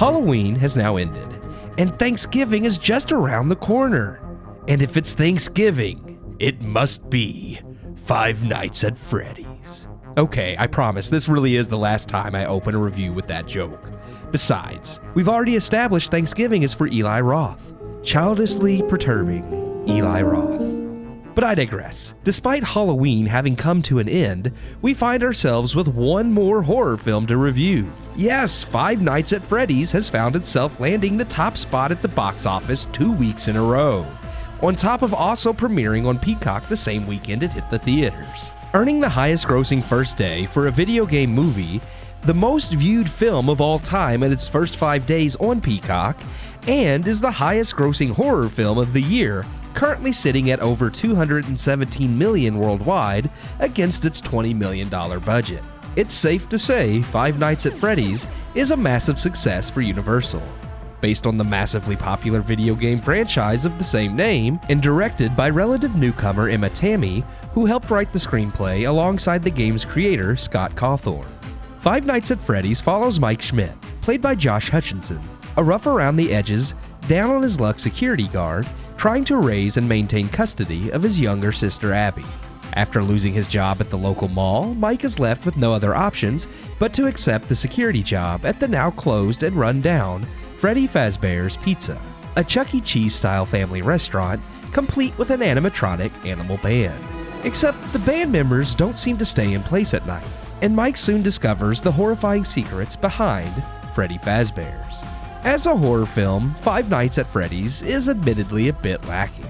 Halloween has now ended, and Thanksgiving is just around the corner. And if it's Thanksgiving, it must be Five Nights at Freddy's. Okay, I promise this really is the last time I open a review with that joke. Besides, we've already established Thanksgiving is for Eli Roth. Childishly perturbing Eli Roth. But I digress. Despite Halloween having come to an end, we find ourselves with one more horror film to review. Yes, Five Nights at Freddy's has found itself landing the top spot at the box office 2 weeks in a row, on top of also premiering on Peacock the same weekend it hit the theaters. Earning the highest grossing first day for a video game movie, the most viewed film of all time in its first 5 days on Peacock, and is the highest grossing horror film of the year, currently sitting at over $217 million worldwide against its $20 million budget. It's safe to say Five Nights at Freddy's is a massive success for Universal. Based on the massively popular video game franchise of the same name, and directed by relative newcomer Emma Tammy, who helped write the screenplay alongside the game's creator Scott Cawthorne. Five Nights at Freddy's follows Mike Schmidt, played by Josh Hutcherson, a rough around the edges, down on his luck security guard, trying to raise and maintain custody of his younger sister Abby. After losing his job at the local mall, Mike is left with no other options but to accept the security job at the now closed and run down Freddy Fazbear's Pizza, a Chuck E. Cheese-style family restaurant complete with an animatronic animal band. Except the band members don't seem to stay in place at night, and Mike soon discovers the horrifying secrets behind Freddy Fazbear's. As a horror film, Five Nights at Freddy's is admittedly a bit lacking.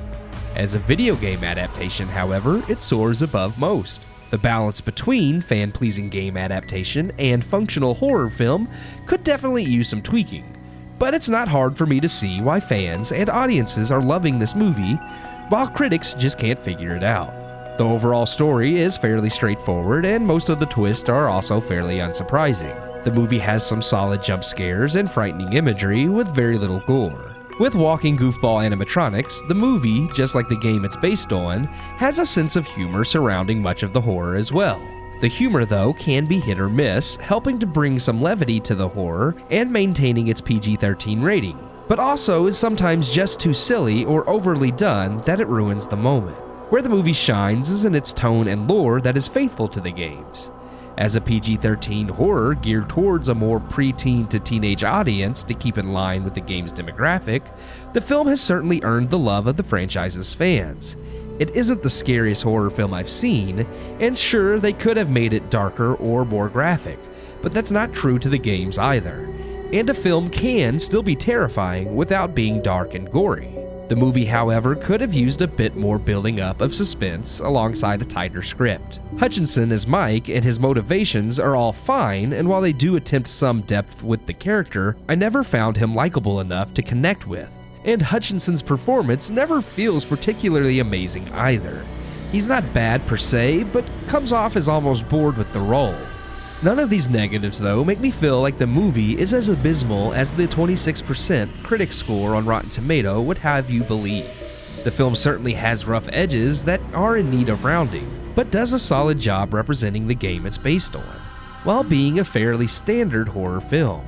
As a video game adaptation, however, it soars above most. The balance between fan-pleasing game adaptation and functional horror film could definitely use some tweaking, but it's not hard for me to see why fans and audiences are loving this movie, while critics just can't figure it out. The overall story is fairly straightforward, and most of the twists are also fairly unsurprising. The movie has some solid jump scares and frightening imagery with very little gore. With walking goofball animatronics, the movie, just like the game it's based on, has a sense of humor surrounding much of the horror as well. The humor, though, can be hit or miss, helping to bring some levity to the horror and maintaining its PG-13 rating, but also is sometimes just too silly or overly done that it ruins the moment. Where the movie shines is in its tone and lore that is faithful to the games. As a PG-13 horror geared towards a more preteen to teenage audience to keep in line with the game's demographic, the film has certainly earned the love of the franchise's fans. It isn't the scariest horror film I've seen, and sure, they could have made it darker or more graphic, but that's not true to the games either, and a film can still be terrifying without being dark and gory. The movie, however, could have used a bit more building up of suspense alongside a tighter script. Hutcherson as Mike and his motivations are all fine, and while they do attempt some depth with the character, I never found him likable enough to connect with. And Hutcherson's performance never feels particularly amazing either. He's not bad per se, but comes off as almost bored with the role. None of these negatives, though, make me feel like the movie is as abysmal as the 26% critic score on Rotten Tomato would have you believe. The film certainly has rough edges that are in need of rounding, but does a solid job representing the game it's based on, while being a fairly standard horror film.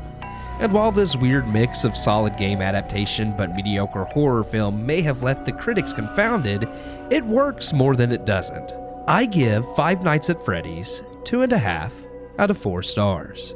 And while this weird mix of solid game adaptation but mediocre horror film may have left the critics confounded, it works more than it doesn't. I give Five Nights at Freddy's 2.5 out of 4 stars.